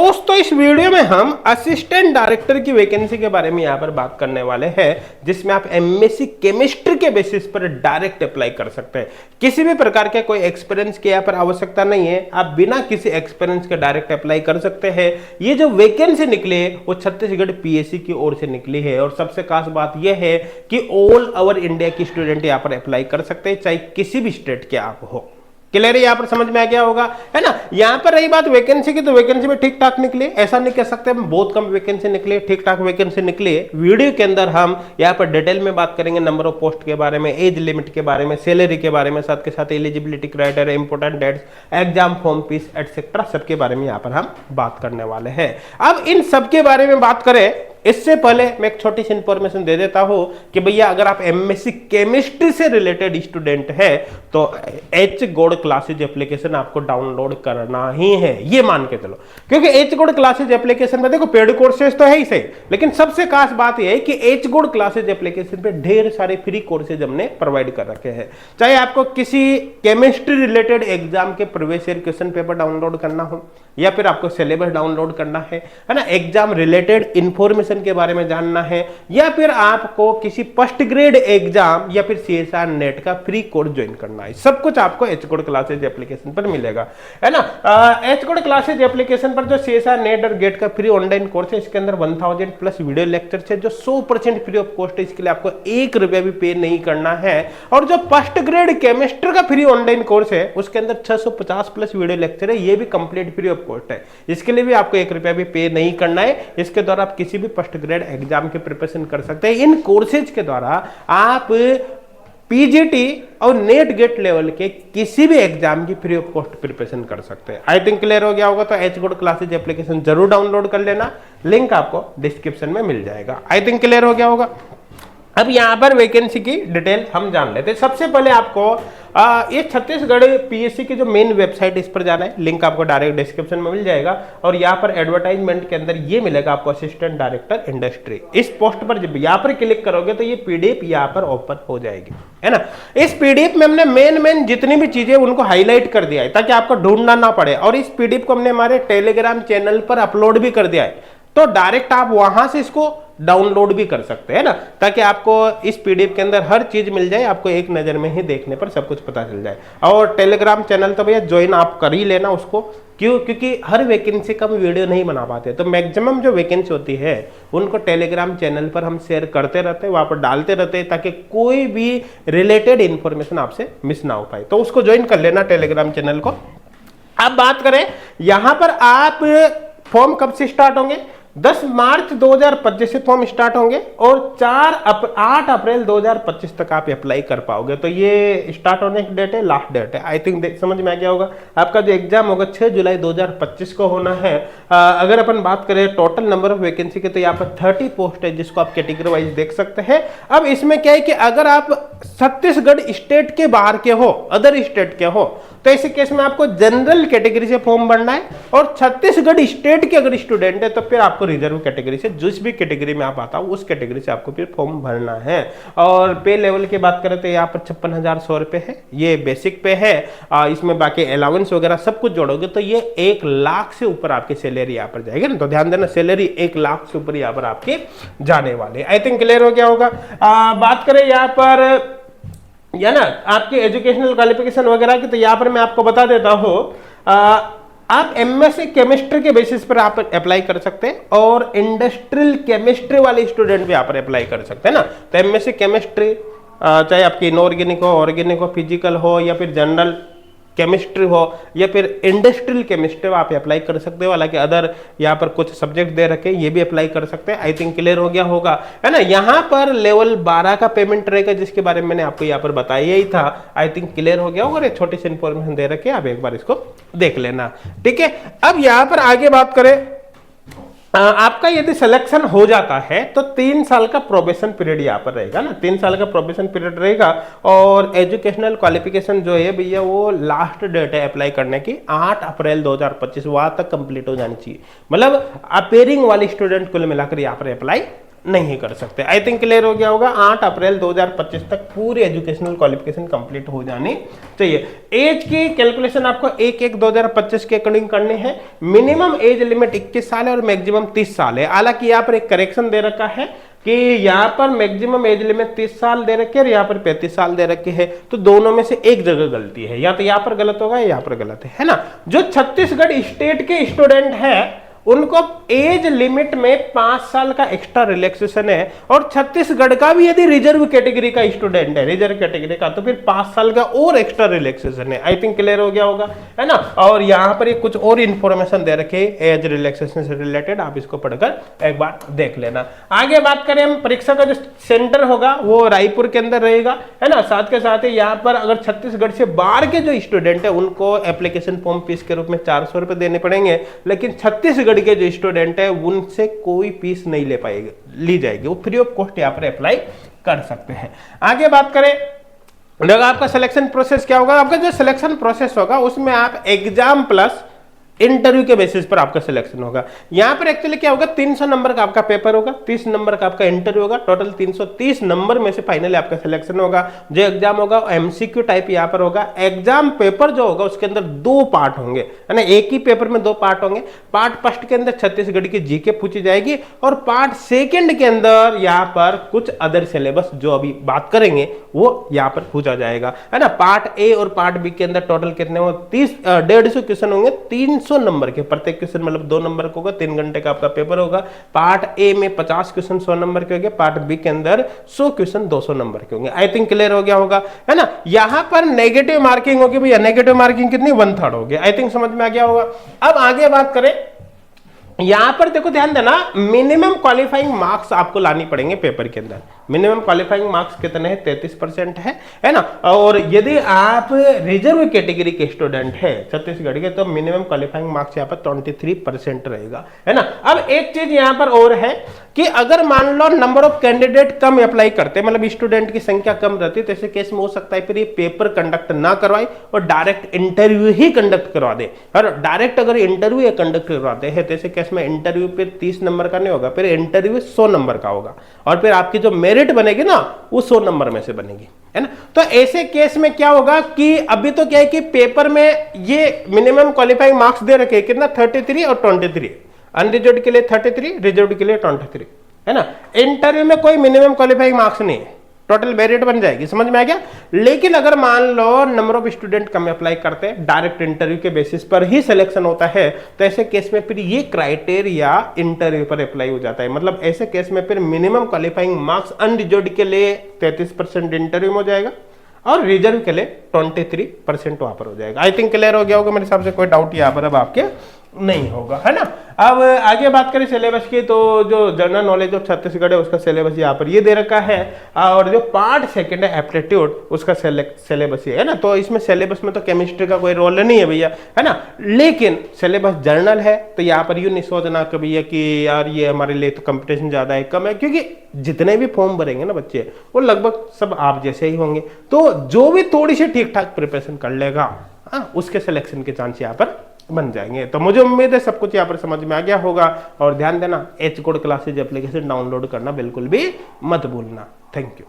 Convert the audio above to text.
दोस्तों इस वीडियो में हम असिस्टेंट डायरेक्टर की वैकेंसी के बारे में यहाँ पर बात करने वाले हैं, जिसमें आप एमएससी केमिस्ट्री के बेसिस पर डायरेक्ट अप्लाई कर सकते हैं। किसी भी प्रकार के कोई एक्सपीरियंस की यहाँ पर आवश्यकता नहीं है, आप बिना किसी एक्सपीरियंस के डायरेक्ट अप्लाई कर सकते हैं। ये जो वैकेंसी निकली है वो छत्तीसगढ़ पीएससी की ओर से निकली है और सबसे खास बात यह है कि ऑल ओवर इंडिया की स्टूडेंट यहाँ पर अप्लाई कर सकते हैं, चाहे किसी भी स्टेट के आप हो। क्लियर है, यहाँ पर समझ में आ गया होगा, है ना। यहाँ पर रही बात वैकेंसी की, तो वैकेंसी में ठीक ठाक निकली, ऐसा नहीं कह सकते हम बहुत कम वैकेंसी निकली, ठीक ठाक वैकेंसी निकली है। वीडियो के अंदर हम यहाँ पर डिटेल में बात करेंगे नंबर ऑफ पोस्ट के बारे में, एज लिमिट के बारे में, सैलरी के बारे में, साथ के साथ eligibility criteria, important dates, exam form fees etcetera सबके बारे में यहाँ पर हम बात करने वाले हैं। अब इन सबके बारे में बात करें इससे पहले मैं एक छोटी सी इंफॉर्मेशन दे देता हूं कि भैया अगर आप एमएससी केमिस्ट्री से रिलेटेड स्टूडेंट है तो एच गोड क्लासेज एप्लीकेशन आपको डाउनलोड करना ही है, ये मान के चलो। क्योंकि एच गोड क्लासेज एप्लीकेशन में देखो पेड कोर्सेज तो है ही सही, लेकिन सबसे खास बात यह है कि एच गोड क्लासेज एप्लीकेशन पे ढेर सारे फ्री कोर्सेज हमने प्रोवाइड कर रखे हैं। चाहे आपको किसी केमिस्ट्री रिलेटेड एग्जाम के previous year question paper download करना हो, या फिर आपको सिलेबस डाउनलोड करना है ना, एग्जाम रिलेटेड इंफॉर्मेशन के बारे में जानना है, या फिर आपको किसी फर्स्ट ग्रेड एग्जाम या फिर सीएसआर नेट का फ्री कोर्स ज्वाइन करना है, सब कुछ आपको एच कोड क्लासेज एप्लीकेशन पर मिलेगा, है ना। एच कोड क्लासेज एप्लीकेशन पर जो सीएसआर नेट और गेट का फ्री ऑनलाइन कोर्स है, इसके अंदर 1000 प्लस वीडियो लेक्चर है जो 100% फ्री ऑफ कॉस्ट है। इसके लिए आपको 1 रुपया भी पे नहीं करना है। और जो फर्स्ट ग्रेड केमिस्ट्री का फ्री ऑनलाइन कोर्स है उसके अंदर 650 प्लस वीडियो लेक्चर है, ये भी कंप्लीट फ्री ऑफ कॉस्ट है। इसके लिए भी आपको 1 रुपया भी पे नहीं करना है। इसके द्वारा आप किसी भी फर्स्ट ग्रेड एग्जाम की प्रिपरेशन कर सकते हैं। इन कोर्सेज के द्वारा आप पीजीटी और नेट गेट लेवल के किसी भी एग्जाम की फ्री ऑफ कॉस्ट प्रिपरेशन कर सकते हैं। आई थिंक क्लियर हो गया होगा। तो एच गोड क्लासेज एप्लीकेशन जरूर डाउनलोड कर लेना, लिंक आपको डिस्क्रिप्शन में मिल जाएगा। आई थिंक क्लियर हो गया होगा। अब यहां पर वैकेंसी की डिटेल हम जान लेते हैं। सबसे पहले आपको ये छत्तीसगढ़ पीएससी की जो मेन वेबसाइट, इस पर जाना है, लिंक आपको डायरेक्ट डिस्क्रिप्शन में मिल जाएगा। और यहाँ पर एडवर्टाइजमेंट के अंदर ये मिलेगा आपको असिस्टेंट डायरेक्टर इंडस्ट्री। इस पोस्ट पर जब यहाँ पर क्लिक करोगे तो ये पीडीएफ यहाँ पर ओपन हो जाएगी, है ना। इस पीडीएफ में हमने मेन जितनी भी चीजें उनको हाईलाइट कर दिया है ताकि आपको ढूंढना ना पड़े। और इस पीडीएफ को हमने हमारे टेलीग्राम चैनल पर अपलोड भी कर दिया है, तो डायरेक्ट आप वहां से इसको डाउनलोड भी कर सकते हैं ना, ताकि आपको इस पीडीएफ के अंदर हर चीज मिल जाए, आपको एक नजर में ही देखने पर सब कुछ पता चल जाए। और टेलीग्राम चैनल तो भैया ज्वाइन आप कर ही लेना उसको, क्यों? क्योंकि हर वैकेंसी का हम वीडियो नहीं बना पाते, तो मैक्सिमम जो वैकेंसी होती है उनको टेलीग्राम चैनल पर हम शेयर करते रहते हैं, वहां पर डालते रहते हैं, ताकि कोई भी रिलेटेड इंफॉर्मेशन आपसे मिस ना हो पाए। तो उसको ज्वाइन कर लेना टेलीग्राम चैनल को। अब बात करें यहां पर आप फॉर्म कब से स्टार्ट होंगे? 10 मार्च 2025 से फॉर्म स्टार्ट होंगे और 8 अप्रैल 2025 तक आप अप्लाई कर पाओगे। तो ये स्टार्ट होने की डेट है, लास्ट डेट है। आई थिंक समझ में आ गया होगा। आपका जो एग्जाम होगा 6 जुलाई 2025 को होना है। अगर अपन बात करें टोटल नंबर ऑफ वैकेंसी के, तो यहाँ पर 30 पोस्ट है जिसको आप कैटेगरी वाइज देख सकते हैं। अब इसमें क्या है कि अगर आप छत्तीसगढ़ स्टेट के बाहर के हो, अदर स्टेट के हो, तो ऐसे केस में आपको जनरल कैटेगरी से फॉर्म भरना है। और छत्तीसगढ़ स्टेट के अगर स्टूडेंट है तो फिर आपको रिजर्व कैटेगरी से, जिस भी कैटेगरी में आप आता हो उस कैटेगरी से आपको फिर फॉर्म भरना है। और पे लेवल की बात करें तो यहाँ पर 56,100 रुपए है, ये बेसिक पे है। इसमें बाकी अलाउंस वगैरह सब कुछ जोड़ोगे तो ये 1 लाख से ऊपर आपकी सैलरी यहाँ पर जाएगी ना। तो ध्यान देना, सैलरी 1 लाख से ऊपर यहाँ पर आपके जाने वाले। आई थिंक क्लियर हो गया होगा। बात करें यहाँ पर या ना आपके एजुकेशनल क्वालिफिकेशन वगैरह की, तो यहाँ पर मैं आपको बता देता हूँ, आप एमएससी केमिस्ट्री के बेसिस पर आप अप्लाई कर सकते हैं और इंडस्ट्रियल केमिस्ट्री वाले स्टूडेंट भी यहाँ पर अप्लाई कर सकते हैं ना। तो एमएससी केमिस्ट्री चाहे आपकी इनऑर्गेनिक हो, ऑर्गेनिक हो, फिजिकल हो, या फिर जनरल केमिस्ट्री हो, या फिर इंडस्ट्रियल केमिस्ट्री आप अप्लाई कर सकते हो। हालांकि अदर यहाँ पर कुछ सब्जेक्ट दे रखे हैं, ये भी अप्लाई कर सकते हैं। आई थिंक क्लियर हो गया होगा, है ना। यहाँ पर लेवल 12 का पेमेंट रहेगा, जिसके बारे में मैंने आपको यहाँ पर बताया ही था। आई थिंक क्लियर हो गया होगा। एक छोटी सी इंफॉर्मेशन दे रखे, आप एक बार इसको देख लेना, ठीक है। अब यहाँ पर आगे बात करें, आपका यदि सिलेक्शन हो जाता है तो 3 साल का प्रोबेशन पीरियड यहाँ पर रहेगा ना, 3 साल का प्रोबेशन पीरियड रहेगा। और एजुकेशनल क्वालिफिकेशन जो है भैया वो लास्ट डेट है अप्लाई करने की 8 अप्रैल 2025, वहां तक कंप्लीट हो जानी चाहिए। मतलब अपेयरिंग वाले स्टूडेंट कुल मिलाकर यहाँ पर अप्लाई नहीं कर सकते। आई थिंक क्लियर हो गया होगा। 8 अप्रैल 2025 तक पूरी एजुकेशनल क्वालिफिकेशन कंप्लीट हो जानी चाहिए। एज की कैलकुलेशन आपको 1/1/2025 के अकॉर्डिंग करनी है। मिनिमम एज लिमिट 21 साल है और मैक्सिमम 30 साल है। हालांकि यहाँ पर एक करेक्शन दे रखा है कि यहाँ पर मैक्सिमम एज लिमिट 30 साल दे रखे है, यहाँ पर 35 साल दे रखे है, तो दोनों में से एक जगह गलती है, या तो यहाँ पर गलत होगा या यहाँ पर गलत है ना। जो छत्तीसगढ़ स्टेट के स्टूडेंट है उनको एज लिमिट में 5 साल का एक्स्ट्रा रिलैक्सेशन है, और छत्तीसगढ़ का भी यदि रिजर्व कैटेगरी का स्टूडेंट है, रिजर्व कैटेगरी का, तो फिर 5 साल का और एक्स्ट्रा रिलैक्सेशन है। आई थिंक क्लियर हो गया होगा, है ना। और यहाँ पर कुछ और इंफॉर्मेशन दे रखे एज रिलैक्सेशन से रिलेटेड, आप इसको पढ़कर एक बार देख लेना। आगे बात करें हम, परीक्षा का जो सेंटर होगा वो रायपुर के अंदर रहेगा, है ना। साथ के साथ यहाँ पर अगर छत्तीसगढ़ से बाहर के जो स्टूडेंट है उनको एप्लीकेशन फॉर्म फीस के रूप में 400 रुपए देने पड़ेंगे, लेकिन छत्तीसगढ़ के जो स्टूडेंट है उनसे कोई फीस नहीं ली जाएगी, वो फ्री ऑफ कॉस्ट यहाँ पर अप्लाई कर सकते हैं। आगे बात करें, देखो आपका सिलेक्शन प्रोसेस क्या होगा। आपका जो सिलेक्शन प्रोसेस होगा उसमें आप एग्जाम प्लस इंटरव्यू के बेसिस पर आपका सिलेक्शन होगा। यहां पर एक्चुअली क्या होगा, 300 नंबर का आपका पेपर होगा, 30 नंबर का आपका इंटरव्यू होगा, टोटल 330 नंबर में से फाइनली आपका सिलेक्शन होगा। जो एग्जाम होगा एमसीक्यू टाइप यहां पर होगा। एग्जाम पेपर जो होगा उसके अंदर 2 पार्ट होंगे, है ना। एक ही पेपर में 2 पार्ट होंगे। पार्ट फर्स्ट के अंदर छत्तीसगढ़ की जीके पूछी जाएगी, और पार्ट सेकेंड के अंदर यहाँ पर कुछ अदर सिलेबस जो अभी बात करेंगे वो यहाँ पर पूछा जाएगा, है ना। पार्ट ए और पार्ट बी के अंदर टोटल कितने हो, 150 क्वेश्चन होंगे, 300 नंबर के, प्रत्येक क्वेश्चन मतलब 2 नंबर का होगा, 3 घंटे का आपका पेपर होगा। पार्ट ए में 50 क्वेश्चन 100 नंबर के होंगे, पार्ट बी के अंदर 100 क्वेश्चन 200 नंबर के होंगे। आई थिंक क्लियर हो गया होगा, है ना। यहां पर नेगेटिव मार्किंग होगी भैया, नेगेटिव मार्किंग कितनी, 1/3 होगी। आई थिंक समझ में आ गया होगा। अब आगे बात करें, यहां पर देखो ध्यान देना, मिनिमम क्वालिफाइंग मार्क्स आपको लानी पड़ेंगे पेपर के अंदर। मिनिमम क्वालिफाइंग मार्क्स कितने हैं, 33% है ना। और यदि आप रिजर्व कैटेगरी के स्टूडेंट है छत्तीसगढ़ के, तो मिनिमम क्वालिफाइंग मार्क्स यहाँ पर 23% रहेगा, है ना। अब एक चीज यहाँ पर और है कि अगर मान लो नंबर ऑफ कैंडिडेट कम अप्लाई करते, मतलब स्टूडेंट की संख्या कम रहती है, तो ऐसे केस में हो सकता है फिर ये पेपर कंडक्ट ना करवाए और डायरेक्ट इंटरव्यू ही कंडक्ट करवा दे। और डायरेक्ट अगर इंटरव्यू कंडक्ट करवाते हैं तो ऐसे केस में इंटरव्यू फिर 30 नंबर का नहीं होगा, फिर इंटरव्यू 100 नंबर का होगा, और फिर आपकी जो मेरिट बनेगी ना वो 100 नंबर में से बनेगी, है ना। तो ऐसे केस में क्या होगा कि अभी तो क्या है कि पेपर में ये मिनिमम क्वालिफाइंग मार्क्स दे रखे कितना, 33 और 23, अनरिजर्व्ड के लिए 33, रिजर्व्ड के लिए 23, है ना। इंटरव्यू में कोई मिनिमम क्वालिफाइंग मार्क्स नहीं है, टोटल मेरिट बन जाएगी, समझ में आ गया। लेकिन अगर मान लो नंबर ऑफ स्टूडेंट कम अप्लाई करते हैं, डायरेक्ट इंटरव्यू के बेसिस पर ही सिलेक्शन होता है, तो ऐसे केस में फिर ये क्राइटेरिया इंटरव्यू पर अप्लाई हो जाता है। मतलब ऐसे केस में फिर मिनिमम क्वालिफाइंग मार्क्स अनरिजर्व्ड के लिए 33% इंटरव्यू में हो जाएगा, और रिजर्व के लिए 23% वहां पर हो जाएगा। आई थिंक क्लियर हो गया होगा मेरे हिसाब से, कोई डाउट यहाँ पर अब आपके नहीं होगा, है ना। अब आगे बात करें सिलेबस की, तो जो जनरल नॉलेज ऑफ छत्तीसगढ़ है उसका सिलेबस यहाँ पर ये दे रखा है, और जो पार्ट सेकंड है एप्टीट्यूड उसका सिलेबस ये है ना। तो इसमें सिलेबस में तो केमिस्ट्री का कोई रोल नहीं है भैया, है ना। लेकिन सिलेबस जर्नल है, तो यहाँ पर यूं नहीं सोचना कि भैया कि यार ये हमारे लिए तो कंपटीशन ज्यादा है, कम है, क्योंकि जितने भी फॉर्म भरेंगे ना बच्चे वो लगभग सब आप जैसे ही होंगे। तो जो भी थोड़ी सी ठीक ठाक प्रिपरेशन कर लेगा, उसके सिलेक्शन के चांस यहाँ पर बन जाएंगे। तो मुझे उम्मीद है सब कुछ यहाँ पर समझ में आ गया होगा। और ध्यान देना, H code classes application download करना बिल्कुल भी मत भूलना। Thank you.